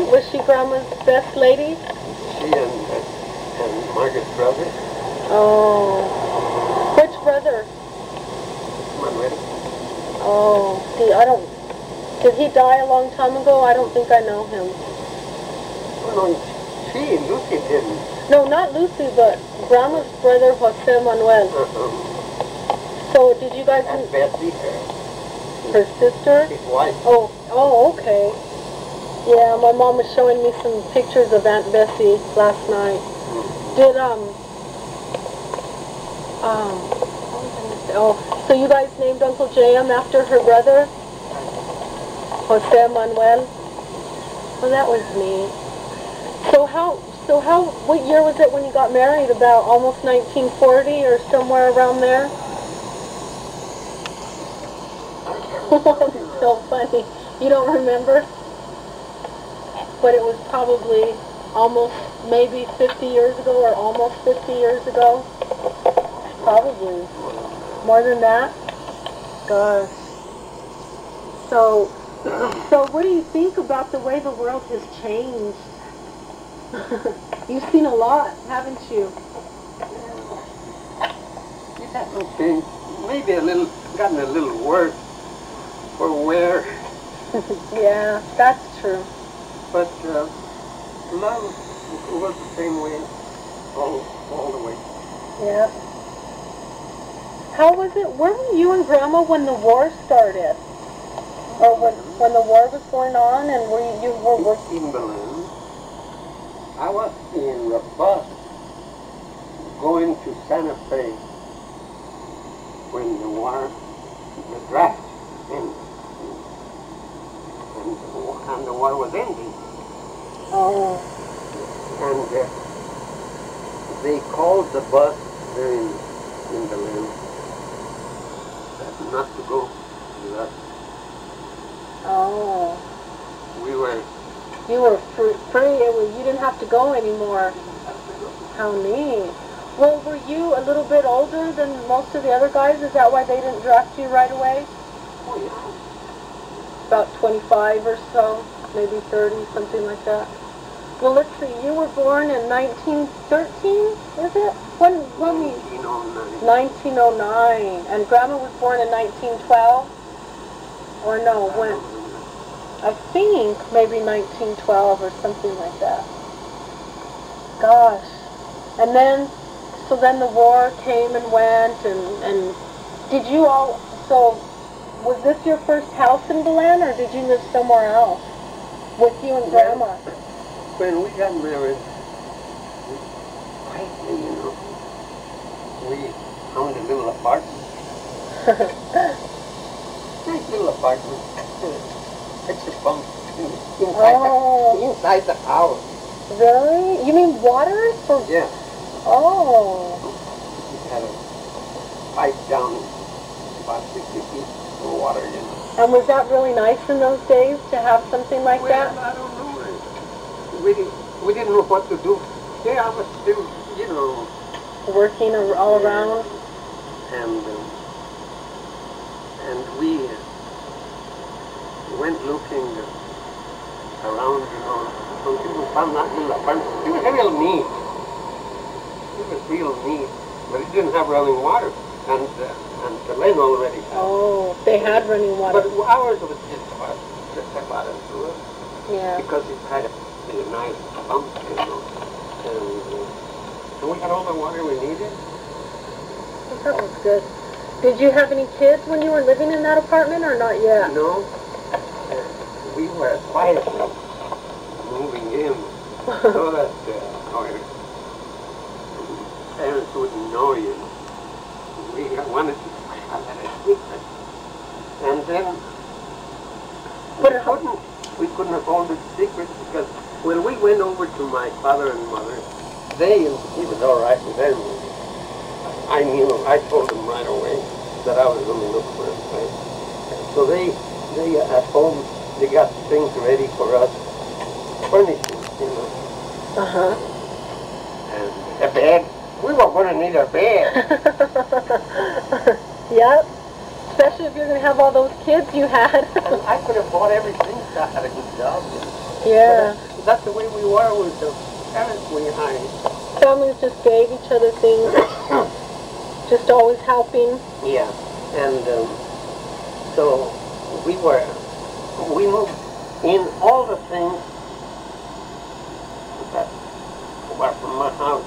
Was she Grandma's best lady? She and Margaret's brother. Oh. Which brother? Manuel. Oh. See, I don't... Did he die a long time ago? I don't think I know him. Well, Lucy didn't. No, not Lucy, but Grandma's brother, Jose Manuel. So, did you guys... And Betsy, her sister? his wife. Oh, okay. Yeah, my mom was showing me some pictures of Aunt Bessie last night. Did, so you guys named Uncle J.M. after her brother? Jose Manuel? Well, that was neat. What year was it when you got married? About almost 1940 or somewhere around there? It's so funny. You don't remember? But it was probably almost, maybe 50 years ago or almost 50 years ago. Probably. More than that? Gosh. So what do you think about the way the world has changed? You've seen a lot, haven't you? It hasn't changed. Maybe gotten a little worse for wear. Yeah, that's true. But love was the same way all the way. Yeah. How was it? Where were you and Grandma when the war started? Or when the war was going on, and you were working? In Belen. I was in the bus going to Santa Fe when the draft ended. And the war was ending. Oh. And they called the bus there in Belen not to go with us. Oh. You were free. You didn't have to go anymore. How neat. Well, were you a little bit older than most of the other guys? Is that why they didn't draft you right away? Oh, yeah. About 25 or so, maybe 30, something like that. Well, let's see. You were born in 1913, is it? When 1909. 1909. And Grandma was born in 1912? Or no, when? I think maybe 1912 or something like that. Gosh. And then, so then the war came and went, and did you all, so was this your first house in Belen, or did you live somewhere else with you and Grandma? When we got married, we found a little apartment. Nice little apartment. Picture bunk inside the house. Really? You mean water? Yeah. Oh. We had a pipe down about 60 feet of water in it. And was that really nice in those days to have something like that? I don't know. We didn't know what to do. Yeah, I was still, working all around. And we went looking around, until we found that little apartment. It was real neat. But it didn't have running water. And Belen already had. Oh, they had running water. But ours was just about into it. Yeah. Because it had a nice pump, And we had all the water we needed. That was good. Did you have any kids when you were living in that apartment, or not yet? No. We were quietly moving in so that our parents wouldn't know you. We wanted to have a secret. And then we couldn't have hold it secret because when we went over to my father and mother, he was all right with them. I told them right away that I was going to look for a place. So they at home, they got things ready for us, furnishing, Uh-huh. And a bed. We were going to need a bed. Yep. Especially if you're going to have all those kids you had. And I could have bought everything if I had a good job. Yeah. that's the way we were with the parents we had. Families just gave each other things, just always helping. Yeah, and so we moved in all the things that were from my house.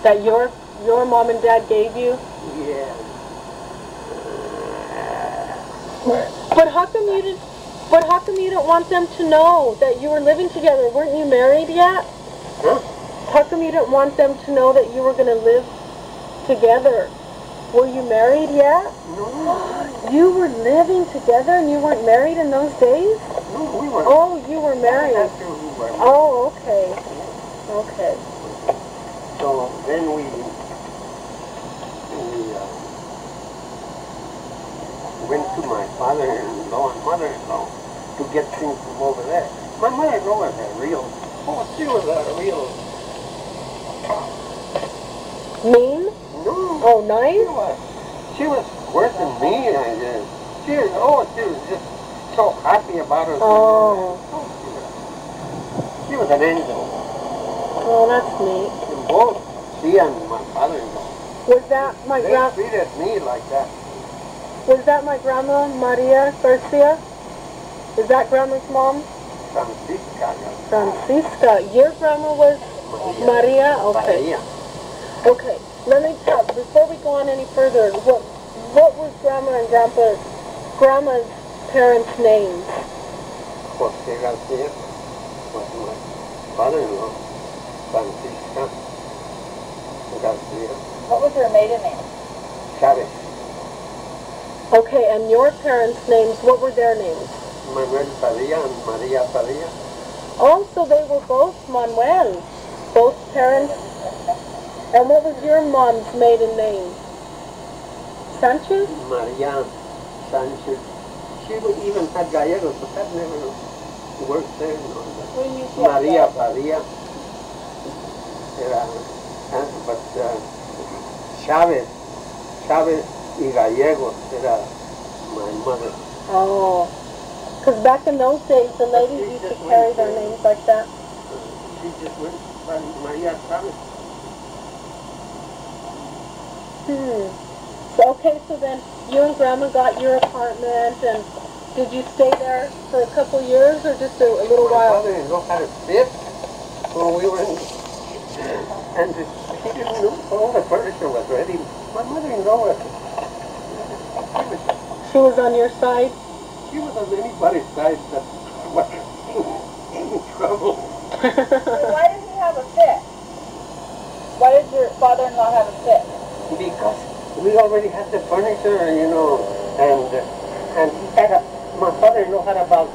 That your mom and dad gave you? Yeah. But how come you didn't want them to know that you were living together? Weren't you married yet? Huh? How come you didn't want them to know that you were going to live together? Were you married yet? No. You were living together and you weren't married in those days? No, we were. Oh, you were married. Oh, okay. Okay. So then we went to my father-in-law and mother-in-law to get things from over there. My mother-in-law was she was a real... Mean? No. Oh, nice? She was worse than me, I guess. She was just so happy about her. Oh. She was an angel. Oh, that's neat. And both she and my father-in-law. Was that my They treated me like that. Was that my grandma, Maria Garcia? Is that grandma's mom? Francisca. Francisca. Your grandma was Maria? Okay. Padilla. Okay. Let me tell, before we go on any further, what was grandma and grandma's parents' names? Jose Garcia was my father-in-law. Francisca Garcia. What was her maiden name? Chavez. Okay, and your parents' names, what were their names? Manuel Padilla and Maria Padilla. Oh, so they were both Manuel, both parents. And what was your mom's maiden name? Sanchez? Maria Sanchez. She even had Gallegos, but that never worked there. No. Maria Padilla. But Chavez y Gallegos era my mother. Oh. Because back in those days, the ladies used to carry their names like that. She just went by Maria Chavez. So, okay, so then you and Grandma got your apartment, and did you stay there for a couple years, or just a little while? My mother-in-law had a fit when we were in, and he didn't know all the furniture was ready. My mother-in-law was... She was on your side? She was on anybody's side that was in trouble. Why did he have a fit? Why did your father-in-law have a fit? Because we already had the furniture, and he had my father-in-law had about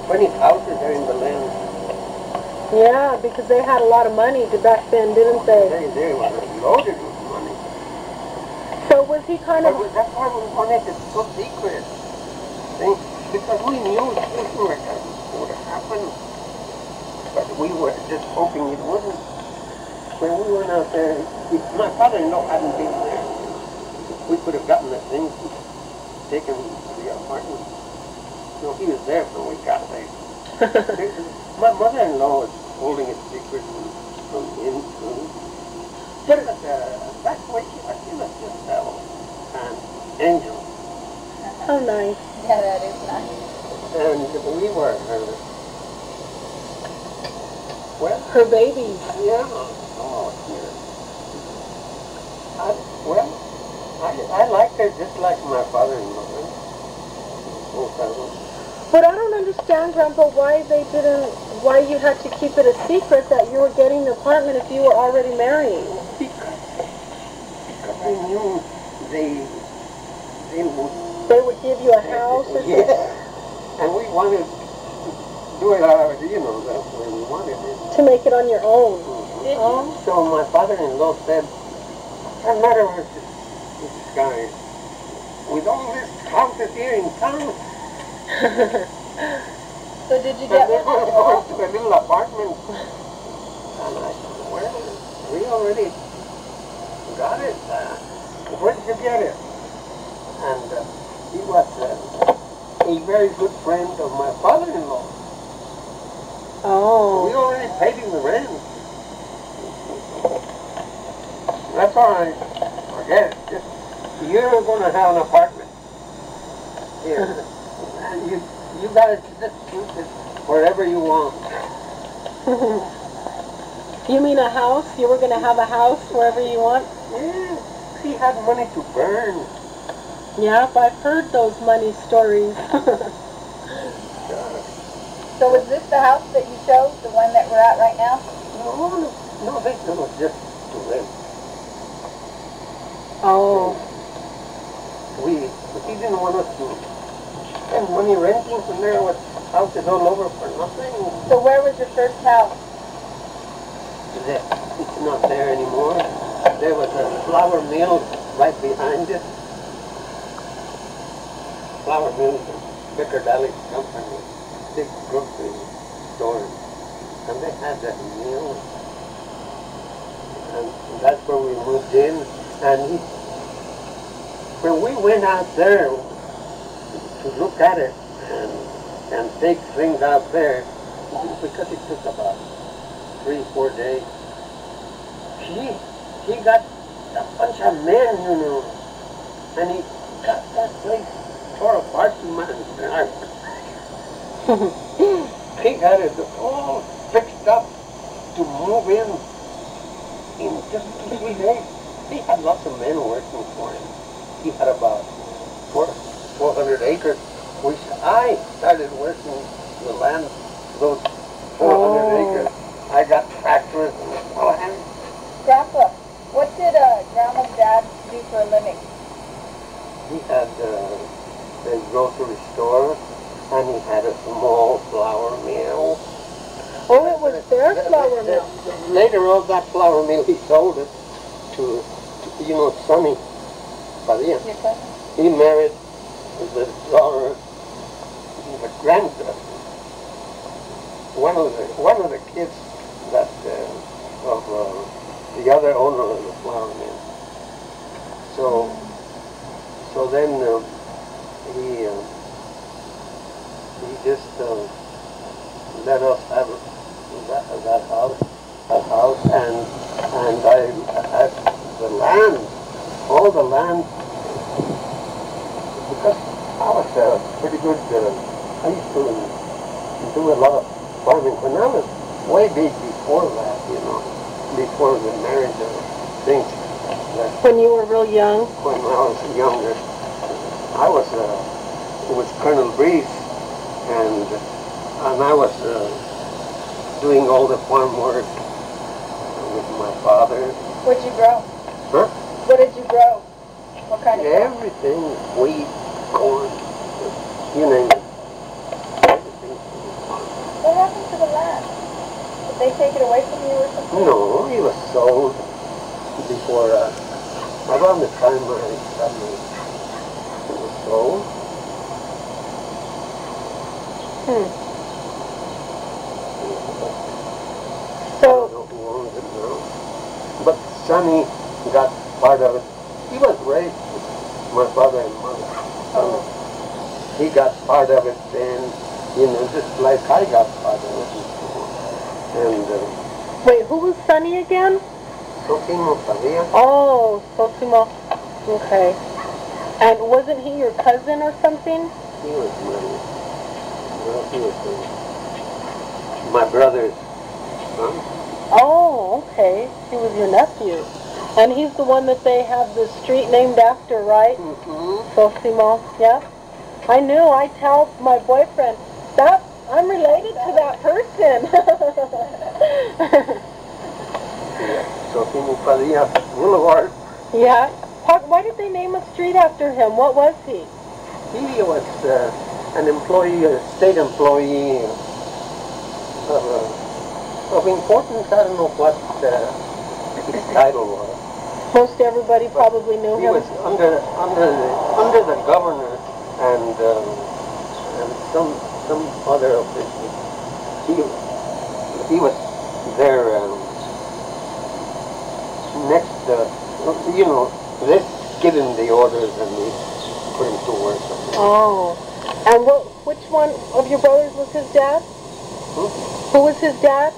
20 houses there in Belen. Yeah, because they had a lot of money back then, didn't they? They were loaded with money. So was he kind of... That's why we wanted it so secret. See? Because we knew this would happen, but we were just hoping it wouldn't. When we went out there, if my father-in-law hadn't been there, we could have gotten the things taken to the apartment. No, he was there when we got there. My mother-in-law was holding it secret from him. But that's why she was just an angel. How nice. Yeah, that is nice. And we were her babies. Yeah. Oh, dear. I liked her just like my father-in-law. But I don't understand, Grandpa, why you had to keep it a secret that you were getting the apartment if you were already married. Because we knew they would give you a house or something. Yeah. And we wanted to do it out of, that's where we wanted it. To make it on your own. Mm-hmm. So my father-in-law said, "What's the matter with this guy? With all these houses here in town." So did you get one? one? Going to a little apartment. And I said, "Well, we already got it. Where did you get it?" And he was a very good friend of my father-in-law. Oh. We already paid him the rent. That's all right. Forget it. Just, you're going to have an apartment here. And you got to just shoot it wherever you want. You mean a house? You were going to have a house wherever you want? Yeah. He had money to burn. Yep, I've heard those money stories. So is this the house that you chose, the one that we're at right now? No, this was just to rent. Oh. He didn't want us to spend money renting when there was houses all over for nothing. So where was your first house? It's not there anymore. There was a flour mill right behind it. Flour mill is a Vicar Valley company, big grocery store. And they had that mill. And that's where we moved in. And when we went out there to look at it and take things out there, because it took about 3-4 days, he got a bunch of men, you know, and he got that place tore apart to my He had it all fixed up to move in just 2-3 days. He had lots of men working for him. He had about 400 acres, which I started working the land, those 400 acres. I got tractors and all hands. Grandpa, what did Grandma's dad do for a living? He had a grocery store, and he had a small flour mill. Oh, it was their flour mill. Later on, that flour mill, he sold it to Sonny Padilla. He married the daughter, the grandson, one of the kids that of the other owner of the flour mill. So then he just let us have that house, and I the land, all the land, because I was pretty good. I used to do a lot of farming when I was way big before that, before the marriage and things. When you were real young? When I was younger, I was with Colonel Breeze, and I was doing all the farm work with my father. What'd you grow? Huh? What did you grow? What kind of crop? Everything, wheat, corn, you name it. Everything. What happened to the land? Did they take it away from you or something? No, it was sold before, around the time I started, it was sold. So, I don't know who owns it now. But Sonny got part of it. He was raised with my father and mother. He got part of it then, just like I got part of it. And wait, who was Sonny again? Sotimo Padilla. Oh, Sotimo. Okay. And wasn't he your cousin or something? He was my brother's son. Oh, okay. He was your nephew. And he's the one that they have the street named after, right? Mm-hmm. Sosimo, yeah. I knew. I tell my boyfriend, that I'm related to that person. Sotimo Padilla Boulevard. Yeah. Why did they name a street after him? What was he? He was an employee, a state employee of importance. I don't know what his title was. Most everybody probably knew He him. was under the governor and some other officials. He was there next. They give him the orders and they put him to work. Oh. And which one of your brothers was his dad? Hmm? Who was his dad?